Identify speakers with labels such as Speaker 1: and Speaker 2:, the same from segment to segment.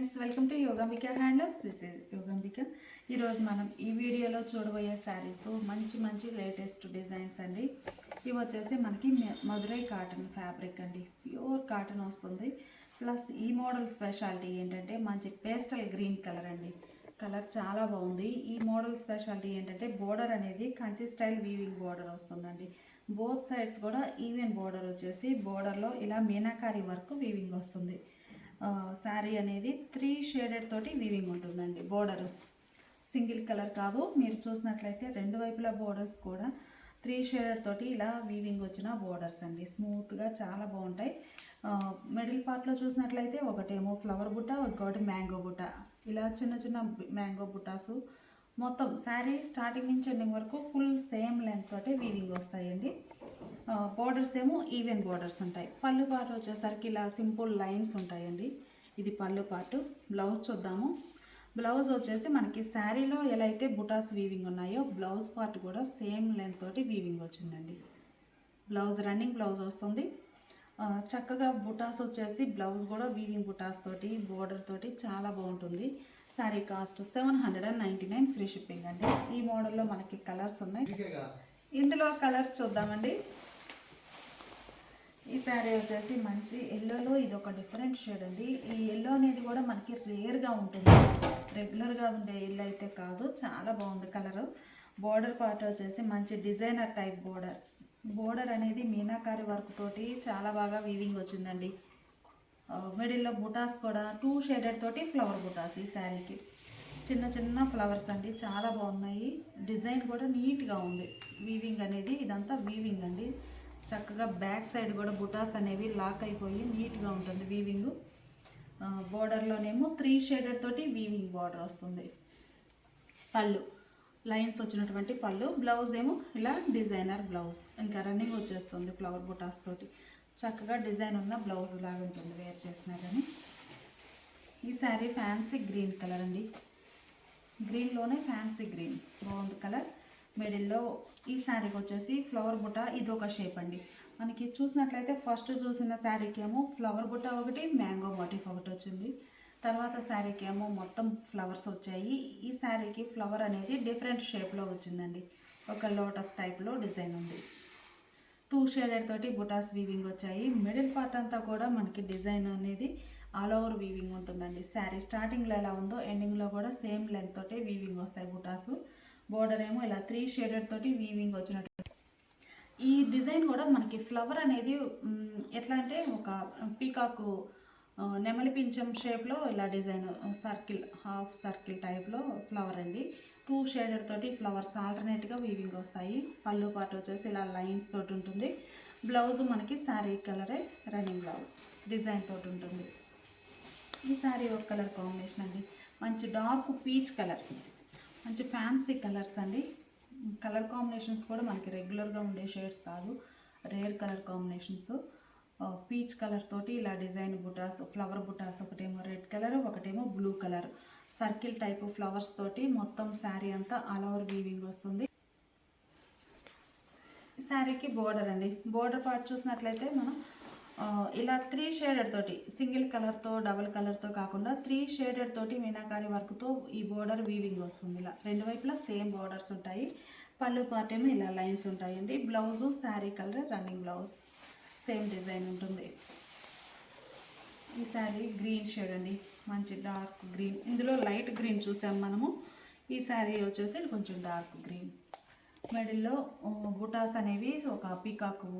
Speaker 1: Friends, welcome to Yogambika handlooms. This is Yogambika. ఈరోజు మనం ఈ వీడియోలో చూడబోయే శారీస్ మంచి మంచి లేటెస్ట్ డిజైన్స్ అండి. ఇవి వచ్చేసి మనకి మధురై కాటన్ ఫ్యాబ్రిక్ అండి, ప్యూర్ కాటన్ వస్తుంది. ప్లస్ ఈ మోడల్ స్పెషాలిటీ ఏంటంటే మంచి పేస్టల్ గ్రీన్ కలర్ అండి. కలర్ చాలా బాగుంది. ఈ మోడల్ స్పెషాలిటీ ఏంటంటే బోర్డర్ అనేది కంచి స్టైల్ వీవింగ్ బోర్డర్ వస్తుందండి. బోత్ సైడ్స్ కూడా ఈవెన్ బోర్డర్ వచ్చేసి బోర్డర్లో ఇలా మీనాకారి వర్క్ వీవింగ్ వస్తుంది. శారీ అనేది 3 షేడెడ్ తోటి వీవింగ్ ఉంటుందండి. బోర్డర్ సింగిల్ కలర్ కాదు, మీరు చూసినట్లయితే రెండు వైపులా బోర్డర్స్ కూడా 3 షేడెడ్ తోటి ఇలా వీవింగ్ వచ్చిన బోర్డర్స్ అండి. స్మూత్గా చాలా బాగుంటాయి. మిడిల్ పార్ట్లో చూసినట్లయితే ఒకటేమో ఫ్లవర్ బుట్ట, ఒకటి మ్యాంగో బుట్ట, ఇలా చిన్న చిన్న మ్యాంగో బుట్టాసు. మొత్తం శారీ స్టార్టింగ్ నుంచి ఎండింగ్ వరకు ఫుల్ సేమ్ లెంత్ తోటి వీవింగ్ వస్తాయండి. బోర్డర్స్ ఏమో ఈవెన్ బోర్డర్స్ ఉంటాయి. పళ్ళు పార్ట్ వచ్చేసరికి ఇలా సింపుల్ లైన్స్ ఉంటాయండి. ఇది పళ్ళు పార్ట్. బ్లౌజ్ చూద్దాము. బ్లౌజ్ వచ్చేసి మనకి శారీలో ఎలా అయితే బుటాస్ వీవింగ్ ఉన్నాయో బ్లౌజ్ పార్ట్ కూడా సేమ్ లెంత్ తోటి వీవింగ్ వచ్చిందండి. బ్లౌజ్ రన్నింగ్ బ్లౌజ్ వస్తుంది. చక్కగా బుటాస్ వచ్చేసి బ్లౌజ్ కూడా వీవింగ్ బుటాస్ తోటి బోర్డర్ తోటి చాలా బాగుంటుంది. శారీ కాస్ట్ 799 ఫ్రీ షిప్పింగ్ అండి. ఈ మోడల్లో మనకి కలర్స్ ఉన్నాయి. ఇందులో కలర్స్ చూద్దామండి. ఈ శారీ వచ్చేసి మంచి ఎల్లోలో ఇది ఒక డిఫరెంట్ షేడ్ అండి. ఈ ఎల్లో అనేది కూడా మనకి రేర్గా ఉంటుంది, రెగ్యులర్గా ఉండే ఎల్లో అయితే కాదు. చాలా బాగుంది కలరు. బోర్డర్ పార్ట్ వచ్చేసి మంచి డిజైనర్ టైప్ బోర్డర్. బోర్డర్ అనేది మీనాకారి వర్క్ తోటి చాలా బాగా వీవింగ్ వచ్చిందండి. మిడిల్లో బుటాస్ కూడా 2 షేడెడ్ తోటి ఫ్లవర్ బుటాస్. ఈ శారీకి చిన్న చిన్న ఫ్లవర్స్ అండి, చాలా బాగున్నాయి. డిజైన్ కూడా నీట్గా ఉంది. వీవింగ్ అనేది ఇదంతా వీవింగ్ అండి. చక్కగా బ్యాక్ సైడ్ కూడా బుటాస్ అనేవి లాక్ అయిపోయి నీట్గా ఉంటుంది వీవింగ్. బోర్డర్లోనేమో 3 షేడెడ్ తోటి వీవింగ్ బోర్డర్ వస్తుంది. పళ్ళు లైన్స్ వచ్చినటువంటి పళ్ళు. బ్లౌజ్ ఏమో ఇలా డిజైనర్ బ్లౌజ్, ఇంకా రన్నింగ్ వచ్చేస్తుంది ఫ్లవర్ బుటాస్ తోటి. చక్కగా డిజైన్ ఉన్న బ్లౌజ్ లాగా ఉంటుంది వేర్ చేసినా కానీ. ఈ శారీ ఫ్యాన్సీ గ్రీన్ కలర్ అండి. గ్రీన్లోనే ఫ్యాన్సీ గ్రీన్ బాగుంది కలర్. మిడిల్లో ఈ శారీకి వచ్చేసి ఫ్లవర్ బుట్ట, ఇది ఒక షేప్ అండి. మనకి చూసినట్లయితే ఫస్ట్ చూసిన శారీకి ఏమో ఫ్లవర్ బుట్ట ఒకటి, మ్యాంగో మోటిఫ్ ఒకటి వచ్చింది. తర్వాత శారీకి ఏమో మొత్తం ఫ్లవర్స్ వచ్చాయి. ఈ శారీకి ఫ్లవర్ అనేది డిఫరెంట్ షేప్లో వచ్చిందండి. ఒక లోటస్ టైప్లో డిజైన్ ఉంది. 2 షేడెడ్ తోటి బుటాస్ వీవింగ్ వచ్చాయి. మిడిల్ పార్ట్ అంతా కూడా మనకి డిజైన్ అనేది ఆల్ ఓవర్ వీవింగ్ ఉంటుందండి. శారీ స్టార్టింగ్లో ఎలా ఉందో ఎండింగ్లో కూడా సేమ్ లెంత్ తోటి వీవింగ్ వస్తాయి బుటాసు. బోర్డర్ ఏమో ఇలా 3 షేడెడ్ తోటి వీవింగ్ వచ్చినట్టు. ఈ డిజైన్ కూడా మనకి ఫ్లవర్ అనేది ఎట్లా అంటే ఒక పీకాకు నెమలి పింఛం షేప్లో ఇలా డిజైన్ సర్కిల్, హాఫ్ సర్కిల్ టైప్లో ఫ్లవర్ అండి. 2 షేడెడ్ తోటి ఫ్లవర్స్ ఆల్టర్నేట్గా వీవింగ్ వస్తాయి. పళ్ళు పార్ట్ వచ్చేసి ఇలా లైన్స్ తోటి ఉంటుంది. బ్లౌజ్ మనకి శారీ కలరే రన్నింగ్ బ్లౌజ్ డిజైన్ తోటి ఉంటుంది. ఈ శారీ ఒక కలర్ కాంబినేషన్ అండి. మంచి డార్క్ పీచ్ కలర్, మంచి ఫ్యాన్సీ కలర్స్ అండి. కలర్ కాంబినేషన్స్ కూడా మనకి రెగ్యులర్గా ఉండే షేడ్స్ కాదు, rare colour combinations. Peach colour తోటి ఇలా డిజైన్ బుటాస్, ఫ్లవర్ బుటాస్, ఒకటేమో రెడ్ కలర్, ఒకటేమో blue colour, circle type flowers తోటి మొత్తం శారీ అంతా ఆల్ ఓవర్ వీవింగ్ వస్తుంది. శారీకి బోర్డర్ అండి. బోర్డర్ పార్ట్ చూసినట్లయితే మనం ఇలా 3 షేడెడ్ తోటి, సింగిల్ కలర్తో డబుల్ కలర్తో కాకుండా 3 షేడెడ్ తోటి మీనాకారి వర్క్తో ఈ బోర్డర్ వీవింగ్ వస్తుంది. ఇలా రెండు వైపులా సేమ్ బోర్డర్స్ ఉంటాయి. పళ్ళు పార్ట్ ఏమో ఇలా లైన్స్ ఉంటాయండి. Blouse sari colour running blouse same design ఉంటుంది. ఈ శారీ గ్రీన్ షేడ్ అండి, మంచి డార్క్ గ్రీన్. ఇందులో లైట్ గ్రీన్ చూసాం మనము. ఈ శారీ వచ్చేసి కొంచెం డార్క్ గ్రీన్. మిడిల్లో బుటాస్ అనేవి ఒక పీకాకు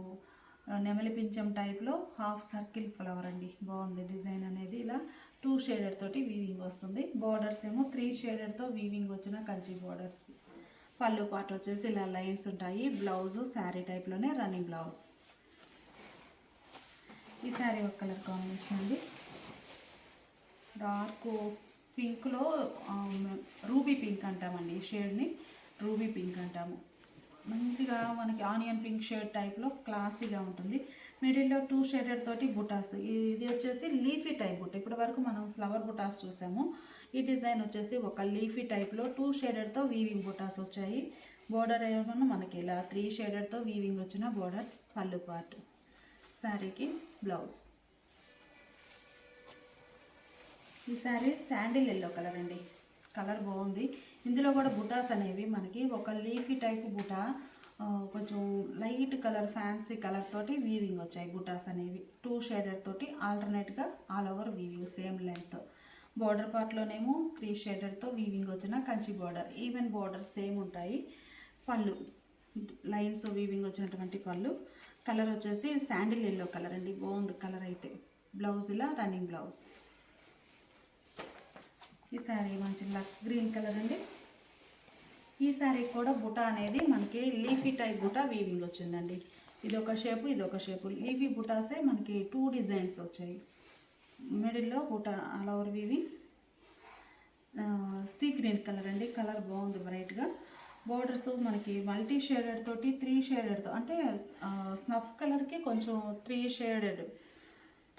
Speaker 1: నెమలి పింఛం టైప్లో హాఫ్ సర్కిల్ ఫ్లవర్ అండి. బాగుంది డిజైన్ అనేది. ఇలా 2 షేడెడ్ తోటి వీవింగ్ వస్తుంది. బోర్డర్స్ ఏమో 3 షేడెడ్తో వీవింగ్ వచ్చిన కంచి బోర్డర్స్. పళ్ళు పార్ట్ వచ్చేసి ఇలా లైన్స్ ఉంటాయి. బ్లౌజు శారీ టైప్లోనే రన్నింగ్ బ్లౌజ్. ఈ శారీ ఒక కలర్ కాంబినేషన్ అండి. డార్క్ పింక్లో రూబీ పింక్ అంటామండి. ఈ షేడ్ని రూబీ పింక్ అంటాము. మంచిగా మనకి ఆనియన్ పింక్ షేడ్ టైప్లో క్లాసీగా ఉంటుంది. మిడిల్లో 2 షేడెడ్ తోటి బుటాస్. ఇది వచ్చేసి లీఫీ టైప్ బుట్ట. ఇప్పటి వరకు మనం ఫ్లవర్ బుటాస్ చూసాము. ఈ డిజైన్ వచ్చేసి ఒక లీఫీ టైప్లో 2 షేడెడ్తో వీవింగ్ బుటాస్ వచ్చాయి. బోర్డర్ ఏమన్నా మనకి ఇలా 3 షేడెడ్తో వీవింగ్ వచ్చిన బోర్డర్. పళ్ళు పార్ట్, శారీకి బ్లౌజ్. ఈ శారీ శాండిల్ ఎల్లో కలర్ అండి, కలర్ బాగుంది. ఇందులో కూడా బుటాస్ అనేవి మనకి ఒక లీఫీ టైప్ బుటా, కొంచెం లైట్ కలర్ ఫ్యాన్సీ కలర్ తోటి వీవింగ్ వచ్చాయి. బుటాస్ అనేవి 2 షేడెడ్ తోటి ఆల్టర్నేట్గా all over weaving same length. Border పార్ట్లోనేమో 3 షేడెడ్తో వీవింగ్ వచ్చిన Kanchi border, even border same ఉంటాయి. పళ్ళు లైన్స్ వీవింగ్ వచ్చినటువంటి పళ్ళు. కలర్ వచ్చేసి శాండిల్ ఎల్లో కలర్ అండి, బాగుంది కలర్ అయితే. బ్లౌజ్ ఇలా రన్నింగ్ బ్లౌజ్. ఈ శారీ మంచి లక్స్ గ్రీన్ కలర్ అండి. ఈ శారీ కూడా బుటా అనేది మనకి లీఫీ టైప్ బుటా వీవింగ్ వచ్చిందండి. ఇదొక షేపు, ఇదొక షేపు. లీఫీ బుటాసే మనకి 2 డిజైన్స్ వచ్చాయి. మిడిల్లో బుటా all over weaving. Sea green colour అండి, కలర్ బాగుంది బ్రైట్గా. బోర్డర్స్ మనకి మల్టీ షేడెడ్ తోటి 3 షేడెడ్తో, అంటే స్నఫ్ కలర్కి కొంచెం 3 షేడెడ్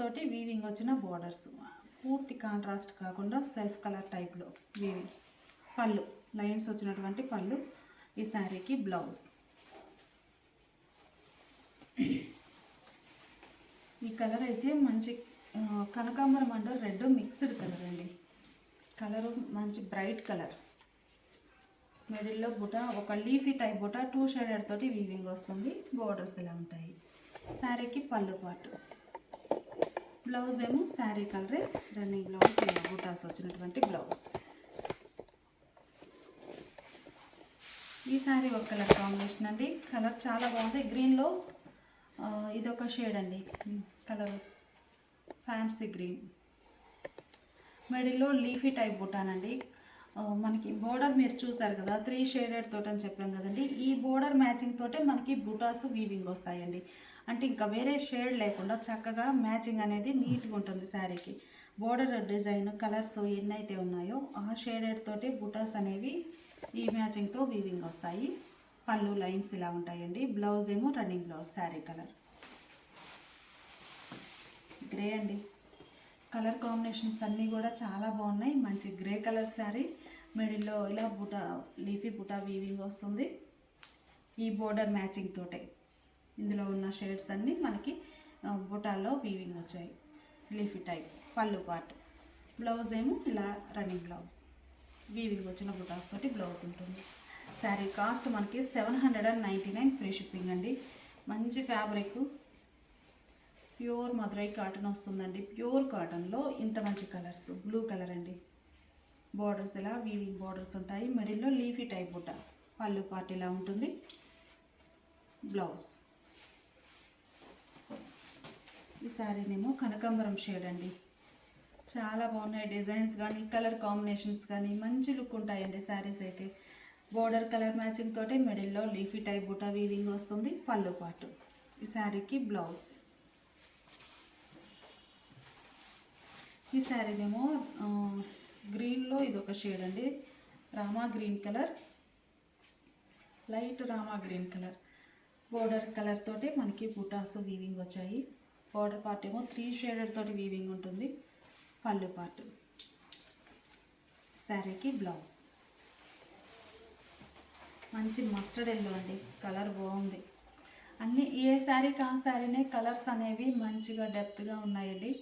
Speaker 1: తోటి వీవింగ్ వచ్చిన బోర్డర్స్. పూర్తి కాంట్రాస్ట్ కాకుండా సెల్ఫ్ కలర్ టైప్లో వీవింగ్. పళ్ళు లైన్స్ వచ్చినటువంటి పళ్ళు. ఈ శారీకి బ్లౌజ్. ఈ కలర్ అయితే మంచి కనకాంబరం అండ్ రెడ్ మిక్స్డ్ కలర్ అండి. కలరు మంచి బ్రైట్ కలర్. మిడిల్లో బుటా ఒక లీఫీ టైప్ బుటా 2 షేడెడ్ తోటి వీవింగ్ వస్తుంది. బోర్డర్స్ ఇలా ఉంటాయి. శారీకి పళ్ళు పార్ట్. బ్లౌజ్ ఏమో శారీ కలరే రన్నింగ్ బ్లౌజ్, ఇలా బుటాస్ వచ్చినటువంటి బ్లౌజ్. ఈ శారీ ఒక కలర్ కాంబినేషన్ అండి, కలర్ చాలా బాగుంది. గ్రీన్లో ఇదొక షేడ్ అండి, కలర్ ఫ్యాన్సీ గ్రీన్. మిడిల్లో లీఫీ టైప్ బుటానండి. మనకి బోర్డర్ మీరు చూసారు కదా 3 షేడెడ్ తోటి అని చెప్పాం కదండి. ఈ బోర్డర్ మ్యాచింగ్ తోటే మనకి బుటాస్ వీవింగ్ వస్తాయండి. అంటే ఇంకా వేరే షేడ్ లేకుండా చక్కగా మ్యాచింగ్ అనేది నీట్గా ఉంటుంది శారీకి. బోర్డర్ డిజైన్ కలర్స్ ఎన్నైతే ఉన్నాయో ఆ షేడెడ్ తోటి బుటాస్ అనేవి ఈ మ్యాచింగ్తో వీవింగ్ వస్తాయి. పళ్ళు లైన్స్ ఇలా ఉంటాయండి. బ్లౌజ్ ఏమో running blouse sari colour grey అండి. కలర్ కాంబినేషన్స్ అన్నీ కూడా చాలా బాగున్నాయి. మంచి గ్రే కలర్ శారీ. మిడిల్లో ఇలా బుటా లీఫీ బుటా వీవింగ్ వస్తుంది. ఈ బోర్డర్ మ్యాచింగ్ తోటే ఇందులో ఉన్న షేడ్స్ అన్నీ మనకి బుటాల్లో వీవింగ్ వచ్చాయి. లీఫీ టైప్ పళ్ళు పార్ట్. బ్లౌజ్ ఏమో ఇలా రన్నింగ్ బ్లౌజ్ వీవింగ్ వచ్చిన బుటాస్ తోటి బ్లౌజ్ ఉంటుంది. శారీ కాస్ట్ మనకి 799 ఫ్రీ షిప్పింగ్ అండి. మంచి ఫ్యాబ్రిక్, ప్యూర్ మదురై కాటన్ వస్తుందండి. ప్యూర్ కాటన్లో ఇంత మంచి కలర్స్. బ్లూ కలర్ అండి. బోర్డర్స్ ఇలా వీవింగ్ బోర్డర్స్ ఉంటాయి. మిడిల్లో లీఫీ టైప్ బుట్ట. పళ్ళు పార్ట్ ఇలా ఉంటుంది. బ్లౌజ్. ఈ శారీనేమో కనకాంబరం షేడ్ అండి, చాలా బాగున్నాయి. డిజైన్స్ కానీ కలర్ కాంబినేషన్స్ కానీ మంచి లుక్ ఉంటాయండి శారీస్ అయితే. బోర్డర్ కలర్ మ్యాచింగ్ తోటి మిడిల్లో లీఫీ టైప్ బుటా వీవింగ్ వస్తుంది. పళ్ళు పాటు. ఈ శారీకి బ్లౌజ్. ఈ శారీనేమో గ్రీన్లో ఇదొక షేడ్ అండి, Rama green colour, light Rama green colour. Border colour తోటి మనకి బుటాస్ వీవింగ్ వచ్చాయి. బోర్డర్ పార్ట్ ఏమో 3 షేడెడ్ తోటి వీవింగ్ ఉంటుంది. పళ్ళు పార్ట్. శారీకి బ్లౌజ్. మంచి మస్టర్డ్ ఎల్లో అండి, కలర్ బాగుంది. అన్నీ ఏ శారీకి ఆ శారీనే కలర్స్ అనేవి మంచిగా డెప్త్గా ఉన్నాయండి.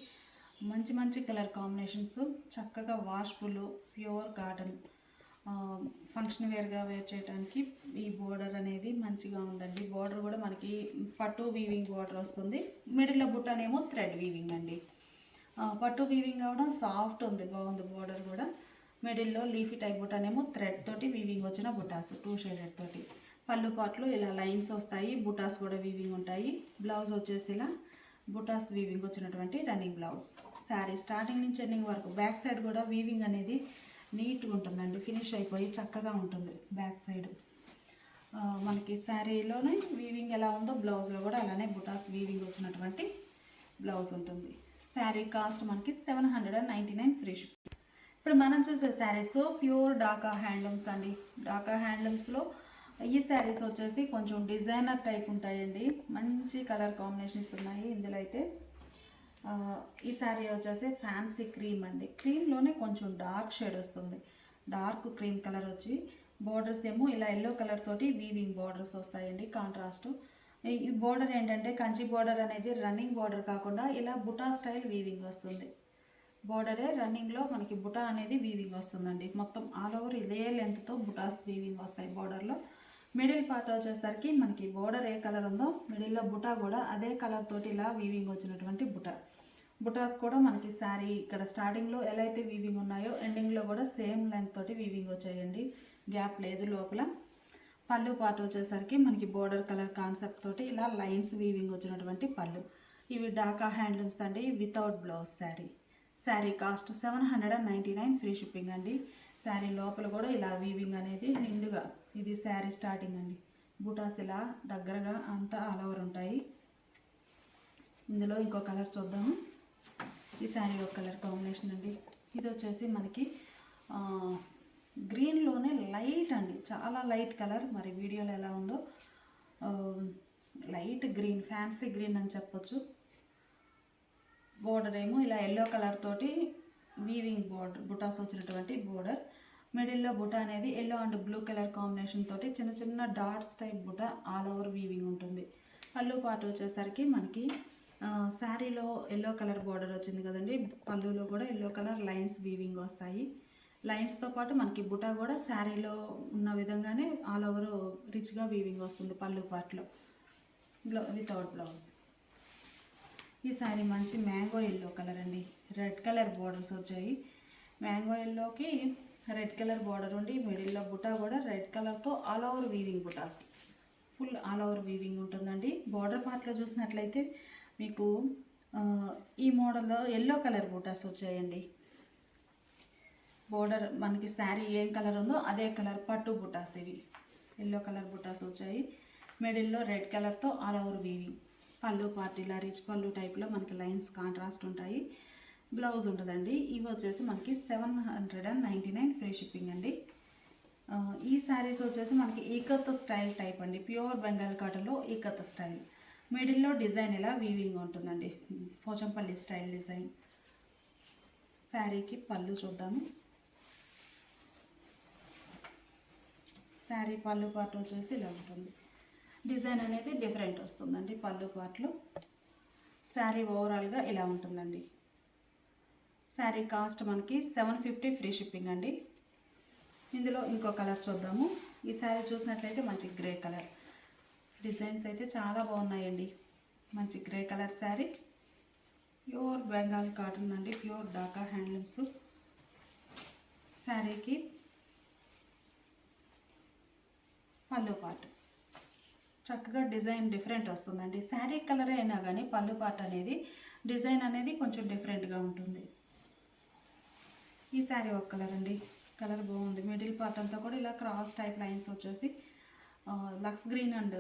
Speaker 1: మంచి మంచి కలర్ కాంబినేషన్స్. చక్కగా వాష్బుల్ ప్యూర్ కాటన్, ఫంక్షన్ వేర్గా వేర్ చేయడానికి ఈ బోర్డర్ అనేది మంచిగా ఉందండి. బోర్డర్ కూడా మనకి పట్టు వీవింగ్ బోర్డర్ వస్తుంది. మిడిల్లో బుట్టనేమో థ్రెడ్ వీవింగ్ అండి. పట్టు వీవింగ్ అవడం సాఫ్ట్ ఉంది, బాగుంది బోర్డర్ కూడా. మిడిల్లో లీఫీ టైప్ బుట్టనేమో థ్రెడ్ తోటి వీవింగ్ వచ్చిన బుటాస్ 2 షేడెడ్ తోటి. పళ్ళు పాట్లు ఇలా లైన్స్ వస్తాయి. బుటాస్ కూడా వీవింగ్ ఉంటాయి. బ్లౌజ్ వచ్చేసి ఇలా బుటాస్ వీవింగ్ వచ్చినటువంటి రన్నింగ్ బ్లౌజ్. శారీ స్టార్టింగ్ నుంచి ఎండింగ్ వరకు బ్యాక్ సైడ్ కూడా వీవింగ్ అనేది నీట్గా ఉంటుందండి. ఫినిష్ అయిపోయి చక్కగా ఉంటుంది బ్యాక్ సైడ్. మనకి శారీలోనే వీవింగ్ ఎలా ఉందో బ్లౌజ్లో కూడా అలానే బుటాస్ వీవింగ్ వచ్చినటువంటి బ్లౌజ్ ఉంటుంది. శారీ కాస్ట్ మనకి 799 ఫ్రీ షిప్. ఇప్పుడు మనం చూసే శారీస్ ప్యూర్ డాకా హ్యాండ్లూమ్స్ అండి. డాకా హ్యాండ్లూమ్స్లో ఈ శారీస్ వచ్చేసి కొంచెం డిజైనర్ టైప్ ఉంటాయండి. మంచి కలర్ కాంబినేషన్స్ ఉన్నాయి ఇందులో అయితే. ఈ శారీ వచ్చేసి ఫ్యాన్సీ క్రీమ్ అండి. క్రీమ్లోనే కొంచెం డార్క్ షేడ్ వస్తుంది. డార్క్ క్రీమ్ కలర్ వచ్చి బోర్డర్స్ ఏమో ఇలా ఎల్లో కలర్ తోటి వీవింగ్ బోర్డర్స్ వస్తాయండి కాంట్రాస్ట్. ఈ బోర్డర్ ఏంటంటే కంచి బోర్డర్ అనేది రన్నింగ్ బోర్డర్ కాకుండా ఇలా బుటా స్టైల్ వీవింగ్ వస్తుంది. బోర్డరే రన్నింగ్లో మనకి బుటా అనేది వీవింగ్ వస్తుందండి. మొత్తం ఆల్ ఓవర్ ఇదే లెంత్తో బుటాస్ వీవింగ్ వస్తాయి బోర్డర్లో. మిడిల్ పార్ట్ వచ్చేసరికి మనకి బోర్డర్ ఏ కలర్ ఉందో మిడిల్లో బుటా కూడా అదే కలర్ తోటి ఇలా వీవింగ్ వచ్చినటువంటి బుటాస్ కూడా మనకి శారీ ఇక్కడ స్టార్టింగ్లో ఎలా అయితే వీవింగ్ ఉన్నాయో ఎండింగ్లో కూడా సేమ్ లెంత్ తోటి వీవింగ్ వచ్చాయండి, గ్యాప్ లేదు లోపల. పళ్ళు పార్ట్ వచ్చేసరికి మనకి బోర్డర్ కలర్ కాన్సెప్ట్ తోటి ఇలా లైన్స్ వీవింగ్ వచ్చినటువంటి పళ్ళు. ఇవి డాకా హ్యాండ్లూమ్స్ అండి, without blouse sari cost 799 free shipping అండి. శారీ లోపల కూడా ఇలా వీవింగ్ అనేది నిండుగా, ఇది శారీ స్టార్టింగ్ అండి. బూటాస్ ఇలా దగ్గరగా అంతా ఆల్ ఓవర్ ఉంటాయి. ఇందులో ఇంకో కలర్ చూద్దాము. ఈ శారీ ఒక కలర్ కాంబినేషన్ అండి. ఇది వచ్చేసి మనకి గ్రీన్లోనే లైట్ అండి, చాలా లైట్ కలర్. మరి వీడియోలో ఎలా ఉందో లైట్ గ్రీన్, ఫ్యాన్సీ గ్రీన్ అని చెప్పొచ్చు. బోర్డర్ ఏమో ఇలా ఎల్లో కలర్ తోటి వీవింగ్ బోర్డర్, బుటాస్ వచ్చినటువంటి బోర్డర్. మిడిల్లో బుటా అనేది yellow and blue colour combination తోటి చిన్న చిన్న డాట్స్ టైప్ బుటా ఆల్ ఓవర్ వీవింగ్ ఉంటుంది. పళ్ళు పార్ట్ వచ్చేసరికి మనకి శారీలో ఎల్లో కలర్ బోర్డర్ వచ్చింది కదండి, పళ్ళులో కూడా ఎల్లో కలర్ లైన్స్ వీవింగ్ వస్తాయి. లైన్స్తో పాటు మనకి బుటా కూడా శారీలో ఉన్న విధంగానే ఆల్ ఓవర్ రిచ్గా వీవింగ్ వస్తుంది పళ్ళు పార్ట్లో, వితౌట్ బ్లౌజ్. ఈ శారీ మంచి మ్యాంగో ఎల్లో కలర్ అండి, రెడ్ కలర్ బోర్డర్స్ వచ్చాయి. మ్యాంగో ఎల్లోకి రెడ్ కలర్ బోర్డర్ ఉండి మిడిల్లో బుటా కూడా రెడ్ కలర్తో ఆల్ ఓవర్ వీవింగ్ బుటాస్, ఫుల్ ఆల్ ఓవర్ వీవింగ్ ఉంటుందండి. బోర్డర్ పార్ట్లో చూసినట్లయితే మీకు ఈ మోడల్లో ఎల్లో కలర్ బుటాస్ వచ్చాయండి. బోర్డర్ మనకి శారీ ఏం కలర్ ఉందో అదే కలర్ పట్టు బుటాస్, ఇవి ఎల్లో కలర్ బుటాస్ వచ్చాయి. మిడిల్లో రెడ్ కలర్తో ఆల్ ఓవర్ వీవింగ్. పళ్ళు పార్ట్ ఇలా రిచ్ పళ్ళు టైప్లో మనకి లైన్స్ కాంట్రాస్ట్ ఉంటాయి. బ్లౌజ్ ఉంటుందండి. ఇవి వచ్చేసి మనకి 799 ఫ్రీ షిప్పింగ్ అండి. ఈ శారీస్ వచ్చేసి మనకి ఈకత్ స్టైల్ టైప్ అండి, ప్యూర్ బెంగాల్ కాటన్లో ఈకత్ స్టైల్. మిడిల్లో డిజైన్ ఇలా వీవింగ్ ఉంటుందండి, పోచంపల్లి స్టైల్ డిజైన్. శారీకి పళ్ళు చూద్దాము. శారీ పళ్ళు పార్ట్ వచ్చేసి ఇలా ఉంటుంది. డిజైన్ అనేది డిఫరెంట్ వస్తుందండి పళ్ళు పార్ట్లో. శారీ ఓవరాల్గా ఇలా ఉంటుందండి. శారీ కాస్ట్ మనకి 750 ఫ్రీ షిప్పింగ్ అండి. ఇందులో ఇంకో కలర్ చూద్దాము. ఈ శారీ చూసినట్లయితే మంచి గ్రే కలర్, డిజైన్స్ అయితే చాలా బాగున్నాయండి. మంచి grey colour sari, pure Bengal cotton అండి, ప్యూర్ డాకా హ్యాండ్లూమ్స్. శారీకి పళ్ళు పార్ట్ చక్కగా డిజైన్ డిఫరెంట్ వస్తుందండి. శారీ కలర్ అయినా కానీ పళ్ళు పార్ట్ అనేది డిజైన్ అనేది కొంచెం డిఫరెంట్గా ఉంటుంది. ఈ శారీ ఒక కలర్ అండి, కలర్ బాగుంది. మిడిల్ పార్ట్ అంతా కూడా ఇలా క్రాస్ టైప్ లైన్స్ వచ్చేసి లక్స్ green and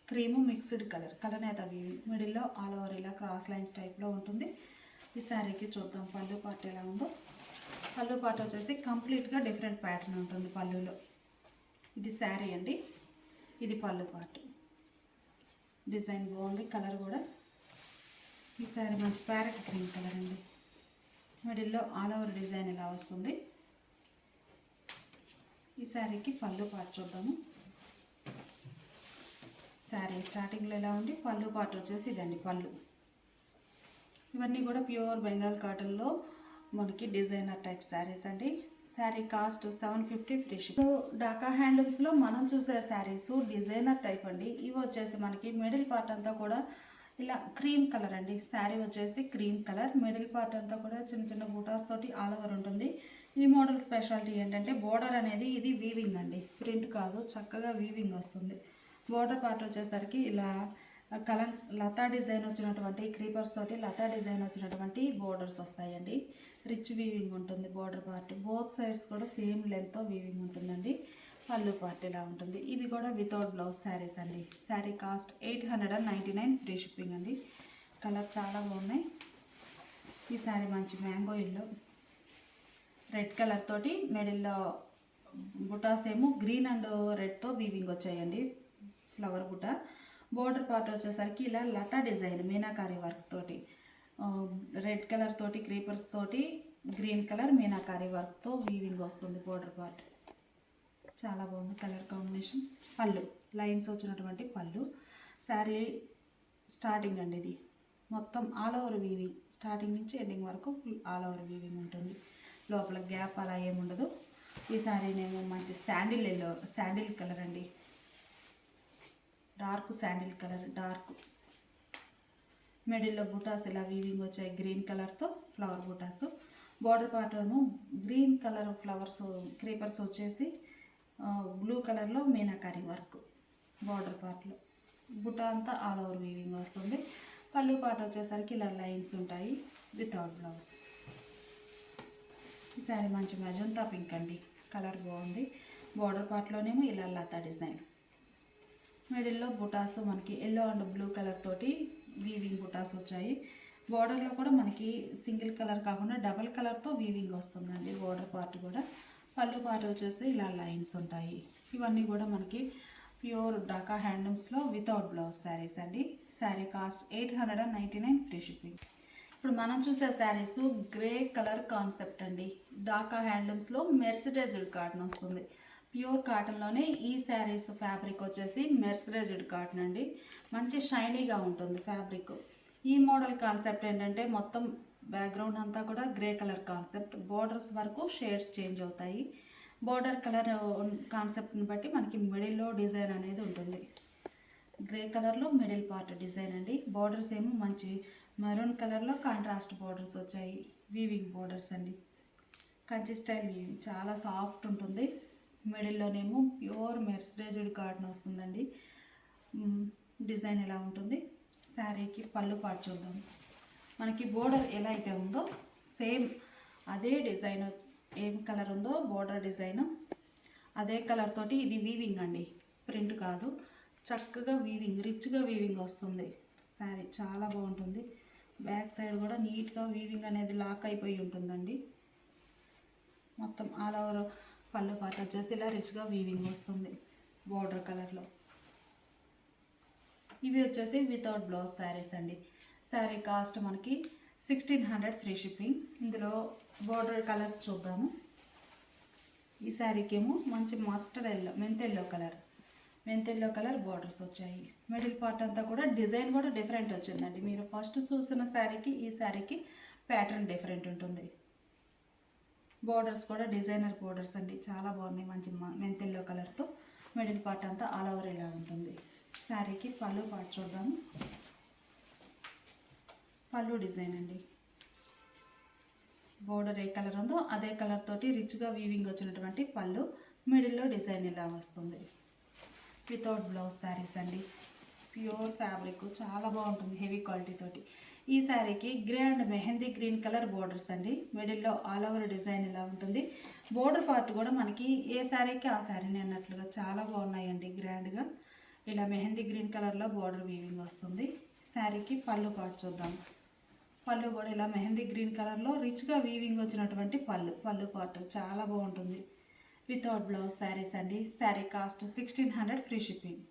Speaker 1: cream mixed colour అనేది అవి మిడిల్లో ఆల్ ఓవర్ ఇలా క్రాస్ లైన్స్ టైప్లో ఉంటుంది. ఈ శారీకి చూద్దాం పళ్ళు పార్ట్ ఎలా ఉందో. పళ్ళు పార్ట్ వచ్చేసి కంప్లీట్గా డిఫరెంట్ ప్యాటర్న్ ఉంటుంది పళ్ళులో. ఇది శారీ అండి, ఇది పళ్ళు పార్ట్. డిజైన్ బాగుంది, కలర్ కూడా. ఈ శారీ మంచి ప్యారెట్ గ్రీన్ కలర్ అండి, మిడిల్లో ఆల్ ఓవర్ డిజైన్ ఇలా వస్తుంది. ఈ శారీకి పళ్ళు పార్ట్ చూద్దాము. శారీ స్టార్టింగ్లో ఎలా ఉంది, పళ్ళు పార్ట్ వచ్చేసి ఇదండి పళ్ళు. ఇవన్నీ కూడా ప్యూర్ బెంగాల్ కాటన్లో మనకి డిజైనర్ టైప్ శారీస్ అండి. Saree cost 750 free shipping. Dhaka హ్యాండ్లూమ్స్లో మనం చూసే శారీస్ డిజైనర్ టైప్ అండి. ఇవి వచ్చేసి మనకి మిడిల్ పార్ట్ అంతా కూడా ఇలా క్రీమ్ కలర్ అండి. శారీ వచ్చేసి క్రీమ్ కలర్, మిడిల్ పార్ట్ అంతా కూడా చిన్న చిన్న బూటాస్ తోటి ఆల్ ఓవర్ ఉంటుంది. ఈ మోడల్ స్పెషాలిటీ ఏంటంటే బోర్డర్ అనేది ఇది వీవింగ్ అండి, ప్రింట్ కాదు, చక్కగా వీవింగ్ వస్తుంది. బోర్డర్ పార్ట్ వచ్చేసరికి ఇలా కలర్ లతా డిజైన్ వచ్చినటువంటి క్రీపర్స్ తోటి లతా డిజైన్ వచ్చినటువంటి బోర్డర్స్ వస్తాయండి. రిచ్ వీవింగ్ ఉంటుంది బోర్డర్ పార్ట్. బోత్ సైడ్స్ కూడా సేమ్ లెంత్తో వీవింగ్ ఉంటుందండి. పళ్ళు పార్ట్ ఇలా ఉంటుంది. ఇవి కూడా వితౌట్ బ్లౌజ్ శారీస్ అండి. శారీ కాస్ట్ 899 ఫ్రీ షిప్పింగ్ అండి. కలర్ చాలా బాగున్నాయి. ఈ శారీ మంచి మ్యాంగో ఎల్లో రెడ్ కలర్ తోటి మిడిల్లో బుటాస్ ఏమో గ్రీన్ అండ్ రెడ్తో వీవింగ్ వచ్చాయండి, ఫ్లవర్ బుట్ట. బోర్డర్ పార్ట్ వచ్చేసరికి ఇలా లతా డిజైన్ మీనాకారి వర్క్ తోటి రెడ్ కలర్ తోటి క్రీపర్స్ తోటి గ్రీన్ కలర్ మీనాకారి వర్క్తో వీవింగ్ వస్తుంది బోర్డర్ పార్ట్. చాలా బాగుంది కలర్ కాంబినేషన్. పళ్ళు లైన్స్ వచ్చినటువంటి పళ్ళు. శారీ స్టార్టింగ్ అండి, ఇది మొత్తం ఆల్ ఓవర్ వీవింగ్, స్టార్టింగ్ నుంచి ఎండింగ్ వరకు ఫుల్ ఆల్ ఓవర్ వీవింగ్ ఉంటుంది. లోపల గ్యాప్ అలా ఏముండదు. ఈ శారీనేమో మంచి శాండిల్ కలర్ అండి, డార్క్ శాండిల్ కలర్, డార్క్ మిడిల్లో బుటాస్ ఇలా వీవింగ్ వచ్చాయి గ్రీన్ కలర్తో, ఫ్లవర్ బుటాస్. బార్డర్ పార్ట్ ఏమో గ్రీన్ కలర్ ఫ్లవర్స్ క్రీపర్స్ వచ్చేసి బ్లూ కలర్లో మీనాకారి వర్క్. బార్డర్ పార్ట్లో బుటా అంతా ఆల్ ఓవర్ వీవింగ్ వస్తుంది. పళ్ళు పార్ట్ వచ్చేసరికి ఇలా లైన్స్ ఉంటాయి వితౌట్ బ్లౌజ్. ఈ శారీ మంచి మెజంతా పింక్ అండి, కలర్ బాగుంది. బార్డర్ పార్ట్లోనేమో ఇలా లతా డిజైన్, మిడిల్లో బుటాస్ మనకి ఎల్లో అండ్ బ్లూ కలర్ తోటి వీవింగ్ బుటాస్ వచ్చాయి. బార్డర్లో కూడా మనకి సింగిల్ కలర్ కాకుండా డబల్ కలర్తో వీవింగ్ వస్తుందండి బార్డర్ పార్ట్ కూడా. పళ్ళు పార్ట్ వచ్చేసి ఇలా లైన్స్ ఉంటాయి. ఇవన్నీ కూడా మనకి ప్యూర్ ఢాకా హ్యాండ్లూమ్స్లో వితౌట్ బ్లౌజ్ శారీస్ అండి. Saree cost 899 free shipping. ఇప్పుడు మనం చూసే శారీస్ గ్రే కలర్ కాన్సెప్ట్ అండి. ఢాకా హ్యాండ్లూమ్స్లో మెర్సిడైజ్డ్ కాటన్ వస్తుంది. ప్యూర్ కాటన్లోనే ఈ శారీస్ ఫ్యాబ్రిక్ వచ్చేసి మెర్సిడైజ్డ్ కాటన్ అండి. మంచి షైనీగా ఉంటుంది ఫ్యాబ్రిక్. ఈ మోడల్ కాన్సెప్ట్ ఏంటంటే మొత్తం బ్యాక్గ్రౌండ్ అంతా కూడా గ్రే కలర్ కాన్సెప్ట్, బోర్డర్స్ వరకు షేడ్స్ చేంజ్ అవుతాయి. బోర్డర్ కలర్ కాన్సెప్ట్ని బట్టి మనకి మిడిల్లో డిజైన్ అనేది ఉంటుంది. గ్రే కలర్లో మిడిల్ పార్ట్ డిజైన్ అండి. బోర్డర్స్ ఏమో మంచి మెరూన్ కలర్లో కాంట్రాస్ట్ బోర్డర్స్ వచ్చాయి. వీవింగ్ బోర్డర్స్ అండి, కంచి స్టైల్ వీవింగ్, చాలా సాఫ్ట్ ఉంటుంది. మిడిల్లోనేమో ప్యూర్ మెర్సిడైజ్డ్ కాటన్ వస్తుందండి. డిజైన్ ఎలా ఉంటుంది. శారీకి పళ్ళు పార్ట్ చూద్దాం. మనకి బోర్డర్ ఎలా అయితే ఉందో సేమ్ అదే డిజైన్, ఏం కలర్ ఉందో బోర్డర్ డిజైన్ అదే కలర్ తోటి ఇది వీవింగ్ అండి, ప్రింట్ కాదు. చక్కగా వీవింగ్, రిచ్గా వీవింగ్ వస్తుంది. శారీ చాలా బాగుంటుంది. బ్యాక్ సైడ్ కూడా నీట్గా వీవింగ్ అనేది లాక్ అయిపోయి ఉంటుందండి. మొత్తం ఆల్ ఓవర్ పళ్ళు పార్ట్ వచ్చేసి ఇలా రిచ్గా వీవింగ్ వస్తుంది బోర్డర్ కలర్లో. ఇవి వచ్చేసి వితౌట్ బ్లౌజ్ శారీస్ అండి. శారీ కాస్ట్ మనకి 1600 ఫ్రీ షిప్పింగ్. ఇందులో బోర్డర్ కలర్స్ చూద్దాము. ఈ శారీకి ఏమో మంచి మస్టర్డ్ ఎల్లో, మెంతెల్లో కలర్ బోర్డర్స్ వచ్చాయి. మిడిల్ పార్ట్ అంతా కూడా డిజైన్ కూడా డిఫరెంట్ వచ్చిందండి. మీరు ఫస్ట్ చూసిన శారీకి ఈ శారీకి ప్యాటర్న్ డిఫరెంట్ ఉంటుంది. బోర్డర్స్ కూడా డిజైనర్ బోర్డర్స్ అండి, చాలా బాగున్నాయి. మంచి మెంతెల్లో కలర్తో మిడిల్ పార్ట్ అంతా ఆల్ ఓవర్ ఇలా ఉంటుంది. శారీకి పళ్ళు పార్ట్ చూద్దాము. పళ్ళు డిజైన్ అండి. బోర్డర్ ఏ కలర్ ఉందో అదే కలర్ తోటి రిచ్గా వీవింగ్ వచ్చినటువంటి పళ్ళు, మిడిల్లో డిజైన్ ఇలా వస్తుంది. వితౌట్ బ్లౌజ్ శారీస్ అండి. ప్యూర్ ఫ్యాబ్రిక్ చాలా బాగుంటుంది, హెవీ క్వాలిటీ తోటి. ఈ శారీకి grey and mehndi green colour borders అండి. మిడిల్లో ఆల్ ఓవర్ డిజైన్ ఇలా ఉంటుంది. బోర్డర్ పార్ట్ కూడా మనకి ఏ శారీకి ఆ శారీని అన్నట్లుగా చాలా బాగున్నాయండి, గ్రాండ్గా. ఇలా మెహందీ గ్రీన్ కలర్లో బోర్డర్ వీవింగ్ వస్తుంది. శారీకి పళ్ళు పార్ట్ చూద్దాం. పళ్ళు కూడా ఇలా మెహందీ గ్రీన్ కలర్లో రిచ్గా వీవింగ్ వచ్చినటువంటి పళ్ళు పార్ట్ చాలా బాగుంటుంది. వితౌట్ బ్లౌజ్ శారీస్ అండి. Saree cost 1600 free shipping.